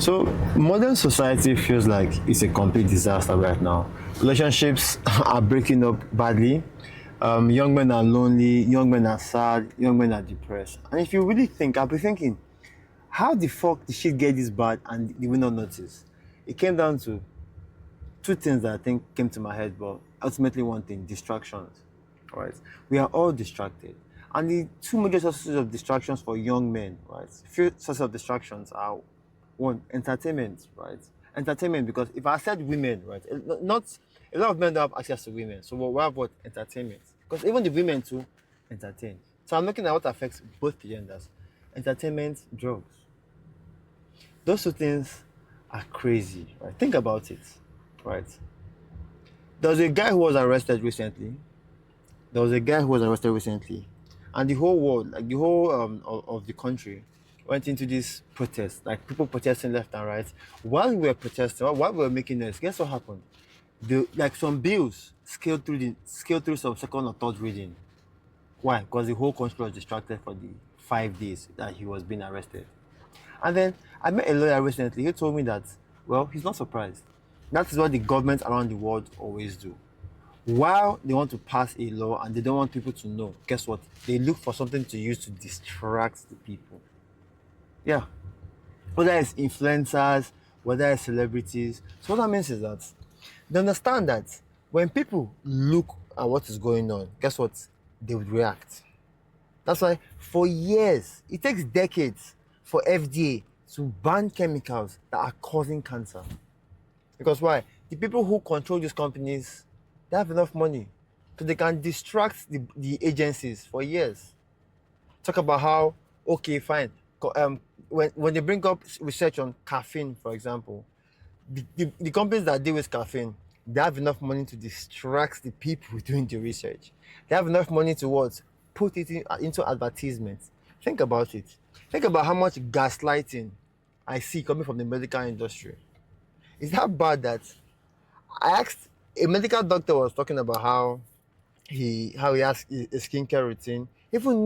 So modern society feels like it's a complete disaster right now. Relationships are breaking up badly. Young men are lonely. Young men are sad. Young men are depressed. And if you really think, I'll be thinking, how the fuck did shit get this bad and did we not notice? It came down to two things that I think came to my head, but ultimately one thing: distractions. Right? We are all distracted, and the two major sources of distractions for young men, right? Few sources of distractions are one, entertainment, right? Entertainment, because if I said women, right, not a lot of men don't have access to women, so we have what entertainment, because even the women too entertain. So I'm looking at what affects both genders: entertainment, drugs. Those two things are crazy, right? Think about it, right? There was a guy who was arrested recently. There was a guy who was arrested recently, and the whole world, like the whole of the country, went into this protest, like people protesting left and right. While we were protesting, while we were making noise, guess what happened? Like some bills scaled through some second or third reading. Why? Because the whole country was distracted for the 5 days that he was being arrested. And then I met a lawyer recently. He told me that, well, he's not surprised. That is what the governments around the world always do. While they want to pass a law and they don't want people to know, guess what? They look for something to use to distract the people. Yeah. Whether it's influencers, whether it's celebrities. So what that means is that they understand that when people look at what is going on, guess what? They would react. That's why for years, it takes decades for FDA to ban chemicals that are causing cancer. Because why? The people who control these companies, they have enough money. So they can distract the agencies for years. Talk about how, okay, fine. When they bring up research on caffeine, for example, the companies that deal with caffeine, they have enough money to distract the people doing the research. They have enough money to what? Put it into advertisements. Think about it. Think about how much gaslighting I see coming from the medical industry. Is that bad that I asked a medical doctor was talking about how he has a skincare routine, even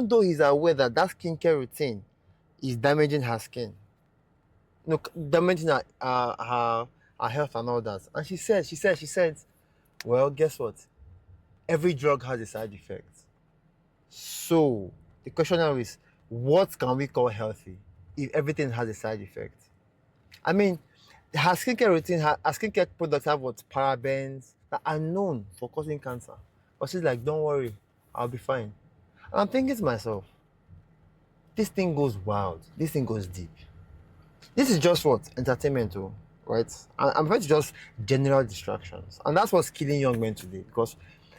though he's aware that that skincare routine is damaging her skin, damaging her health and all that. And she said, well, guess what? Every drug has a side effect. So the question now is, what can we call healthy if everything has a side effect? I mean, her skincare routine, her skincare products have what parabens that are known for causing cancer. But she's like, don't worry, I'll be fine. And I'm thinking to myself, this thing goes wild. This thing goes deep. This is just what entertainment, oh, right? I'm referring to just general distractions, and that's what's killing young men today. Because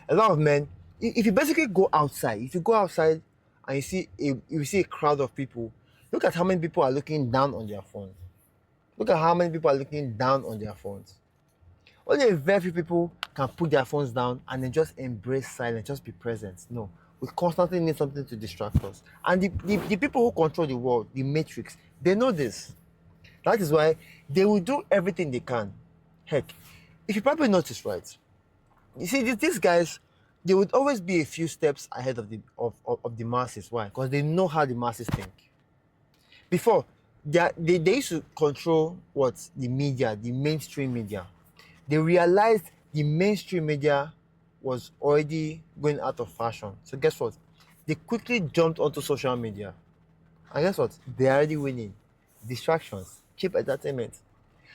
a lot of men, if you basically go outside, if you go outside and you see a crowd of people, look at how many people are looking down on their phones. Look at how many people are looking down on their phones. Only a very few people can put their phones down and then just embrace silence, just be present. No, we constantly need something to distract us. And the people who control the world, the matrix, they know this. That is why they will do everything they can. Heck, if you probably notice, right? You see, these guys, they would always be a few steps ahead of the masses. Why? Because they know how the masses think. Before, they used to control what? The media, the mainstream media. They realized the mainstream media was already going out of fashion. So guess what? They quickly jumped onto social media. And guess what? They're already winning. Distractions, cheap entertainment.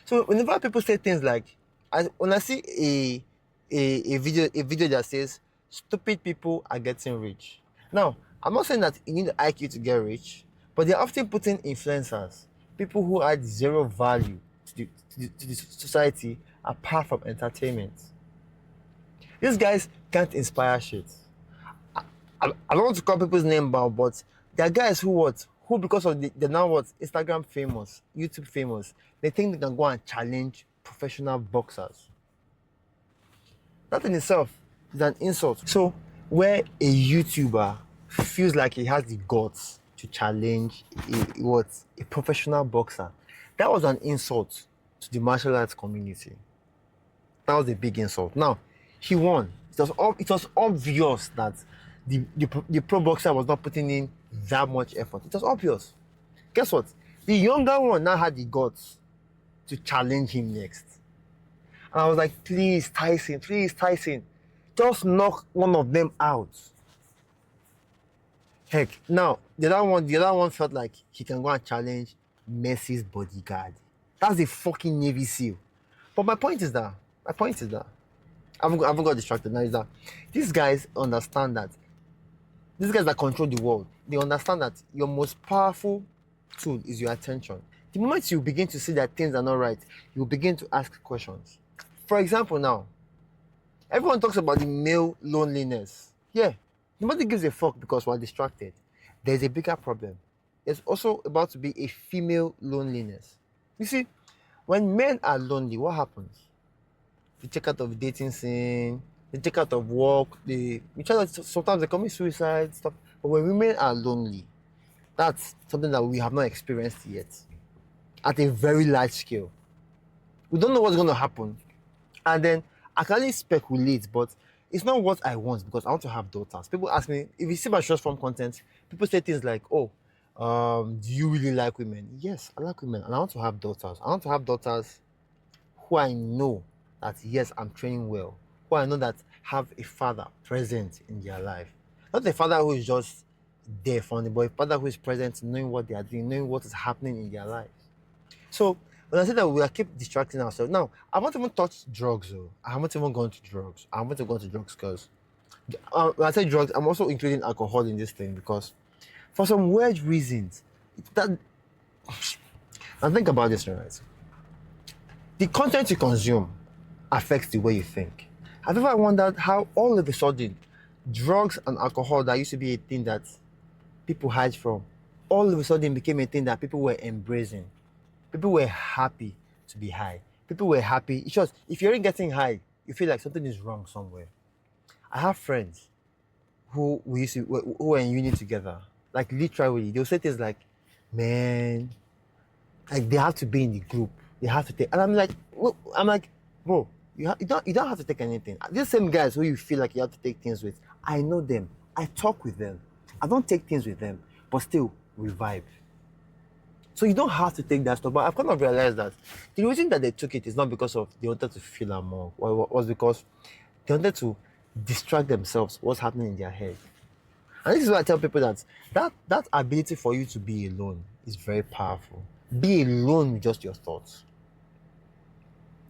So whenever people say things like, when I see a video that says stupid people are getting rich. Now, I'm not saying that you need IQ to get rich, but they're often putting influencers, people who add zero value to the society apart from entertainment. These guys can't inspire shit. I don't want to call people's name, but there are guys who because of they're now Instagram famous, YouTube famous, they think they can go and challenge professional boxers. That in itself is an insult. So where a YouTuber feels like he has the guts to challenge a professional boxer, that was an insult to the martial arts community. That was a big insult. Now, he won. It was obvious that the pro boxer was not putting in that much effort. It was obvious. Guess what? The younger one now had the guts to challenge him next. And I was like, please, Tyson, just knock one of them out. Heck, now the other one felt like he can go and challenge Messi's bodyguard. That's a fucking Navy SEAL. But my point is that I haven't got distracted now. Is that these guys understand that these guys that control the world, they understand that your most powerful tool is your attention. The moment you begin to see that things are not right, you begin to ask questions. For example, now, everyone talks about the male loneliness. Yeah, nobody gives a fuck because we're distracted. There's a bigger problem. There's also about to be a female loneliness. You see, when men are lonely, what happens? They check out of dating scene, they check out of work, sometimes they commit suicide, stuff. But when women are lonely, that's something that we have not experienced yet at a very large scale. We don't know what's going to happen. And then I can only speculate, but it's not what I want because I want to have daughters. People ask me, if you see my short form content, people say things like, oh, do you really like women? Yes, I like women and I want to have daughters. I want to have daughters who I know that, yes, I'm training well, who I know that have a father present in their life. Not a father who is just there for them, but a father who is present, knowing what they are doing, knowing what is happening in their life. So when I say that we are keep distracting ourselves, now I haven't even touched drugs though. I haven't even gone to drugs. I haven't gone to drugs because when I say drugs, I'm also including alcohol in this thing because for some weird reasons, that and think about this, right? The content you consume affects the way you think. Have you ever wondered how all of a sudden drugs and alcohol that used to be a thing that people hide from, all of a sudden became a thing that people were embracing? People were happy to be high. People were happy. It's just, if you're getting high, you feel like something is wrong somewhere. I have friends who were in uni together. Like literally, they'll say things like, man, like they have to be in the group. They have to take, and I'm like, bro, you don't have to take anything. These same guys who you feel like you have to take things with, I know them. I talk with them. I don't take things with them, but still, we vibe. So you don't have to take that stuff. But I've kind of realized that the reason that they took it is not because of they wanted to feel among, or was because they wanted to distract themselves what's happening in their head. And this is why I tell people that ability for you to be alone is very powerful. Be alone with just your thoughts.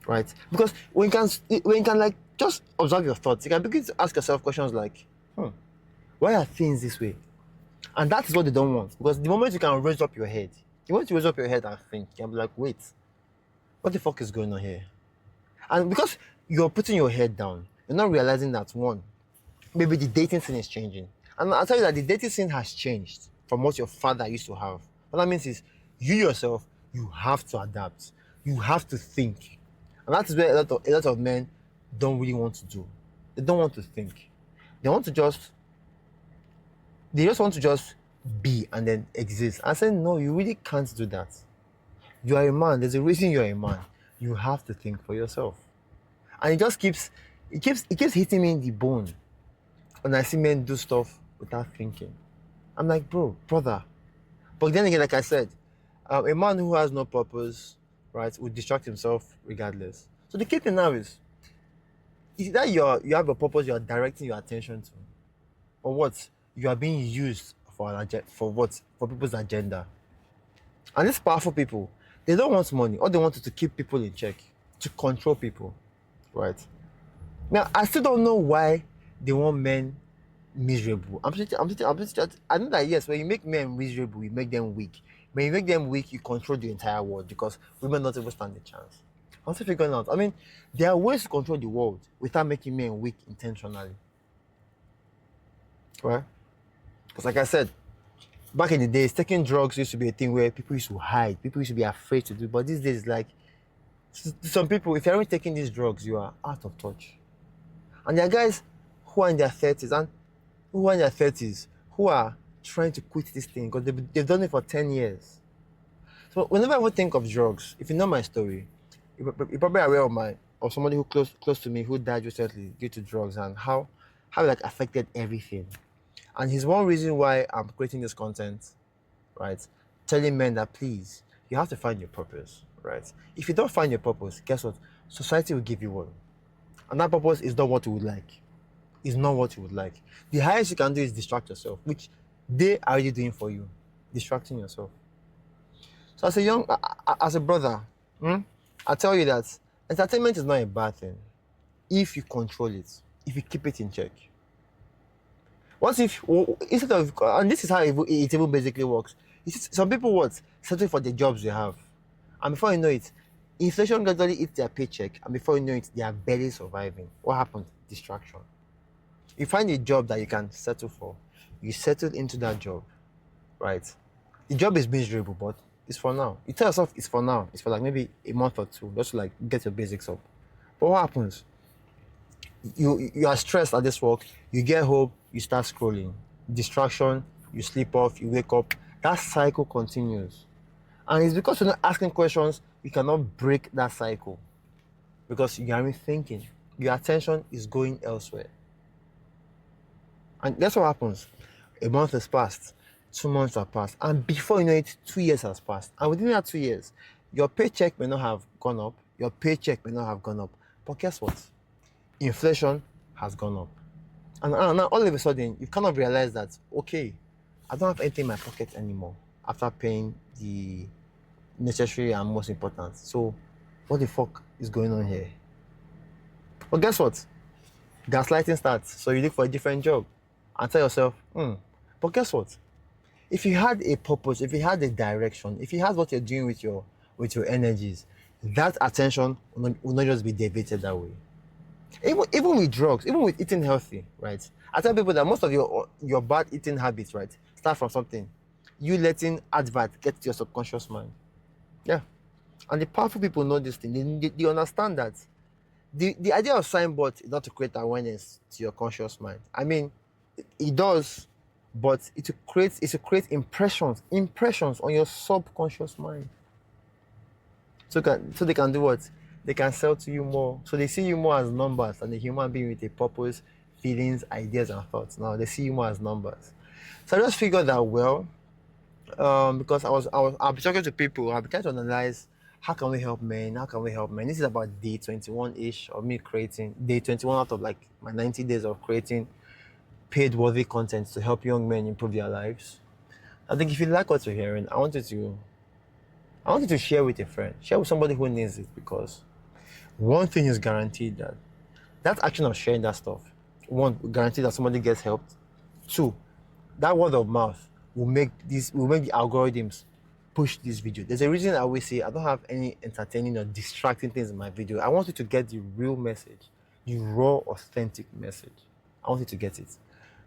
Right? Because when you can like just observe your thoughts, you can begin to ask yourself questions like, why are things this way? And that is what they don't want. Because the moment you can raise up your head, you want to raise up your head and think, you can be like, wait, what the fuck is going on here? And because you're putting your head down, you're not realizing that one, maybe the dating scene is changing. And I'll tell you that the dating scene has changed from what your father used to have. What that means is you yourself, you have to adapt. You have to think. And that is where a lot of men don't really want to do. They don't want to think. They just want to just be and then exist. I said, no, you really can't do that. You are a man. There's a reason you're a man. You have to think for yourself. And it keeps hitting me in the bone when I see men do stuff without thinking. I'm like, brother. But then again, like I said, a man who has no purpose, right, will distract himself regardless. So the key thing now is that you have a purpose you are directing your attention to, or what you are being used for people's agenda. And these powerful people, they don't want money. All they want is to keep people in check, to control people, right? Now I still don't know why they want men miserable. I know that yes, when you make men miserable, you make them weak. When you make them weak, you control the entire world because women not even stand a chance. I'm still figuring out. I mean, there are ways to control the world without making men weak intentionally. Right? Because like I said, back in the days, taking drugs used to be a thing where people used to hide. People used to be afraid to do. But these days, like, some people, if you're only taking these drugs, you are out of touch. And there are guys who are in their 30s who are trying to quit this thing because they've done it for 10 years. So whenever I would think of drugs, if you know my story, you're probably aware of somebody who close to me who died recently due to drugs and how it like affected everything. And he's one reason why I'm creating this content, right? Telling men that please you have to find your purpose, right? If you don't find your purpose, guess what? Society will give you one. And that purpose is not what you would like. It's not what you would like. The highest you can do is distract yourself, which they are already doing for you, distracting yourself. So as a brother, I tell you that entertainment is not a bad thing if you control it, if you keep it in check. What if, instead of, and this is how it even basically works. Some people what? Settle for the jobs they have. And before you know it, inflation gradually eats their paycheck. And before you know it, they are barely surviving. What happened? Distraction. You find a job that you can settle for. You settle into that job, right? The job is miserable, but it's for now. You tell yourself it's for now. It's for like maybe a month or two, just to like get your basics up. But what happens? You are stressed at this work. You get home, you start scrolling. Distraction, you sleep off, you wake up. That cycle continues. And it's because you're not asking questions, you cannot break that cycle. Because you aren't thinking. Your attention is going elsewhere. And that's what happens. A month has passed, 2 months have passed, and before you know it, 2 years has passed. And within that 2 years, your paycheck may not have gone up, your paycheck may not have gone up. But guess what? Inflation has gone up. And now all of a sudden, you kind of realize that, okay, I don't have anything in my pocket anymore after paying the necessary and most important. So what the fuck is going on here? But guess what? Gaslighting starts. So you look for a different job and tell yourself, but guess what? If you had a purpose, if you had a direction, if you had what you're doing with your energies, that attention will not just be deviated that way. Even with drugs, even with eating healthy, right? I tell people that most of your bad eating habits, right, start from something. You letting advert get to your subconscious mind. Yeah. And the powerful people know this thing. They understand that the idea of signboard is not to create awareness to your conscious mind. I mean, it does, but it's to create impressions on your subconscious mind. So they can do what? They can sell to you more. So they see you more as numbers than a human being with a purpose, feelings, ideas, and thoughts. Now they see you more as numbers. So I just figured that, well, because I'll be talking to people, I'll be trying to analyze how can we help men. This is about day 21-ish of me creating, day 21 out of like my 90 days of creating paid worthy content to help young men improve their lives. I think if you like what you're hearing, I want you to share with a friend, share with somebody who needs it, because one thing is guaranteed, that action of sharing that stuff, one, guarantee that somebody gets helped. Two, that word of mouth will make the algorithms push this video. There's a reason I always say I don't have any entertaining or distracting things in my video. I want you to get the real message, the raw, authentic message. I want you to get it.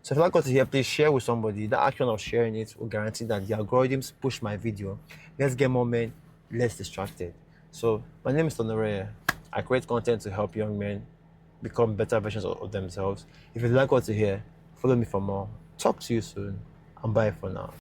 So if you like what you hear, please share with somebody. The action of sharing it will guarantee that the algorithms push my video. Let's get more men less distracted. So my name is Tonore. I create content to help young men become better versions of themselves. If you like what you hear, follow me for more. Talk to you soon, and bye for now.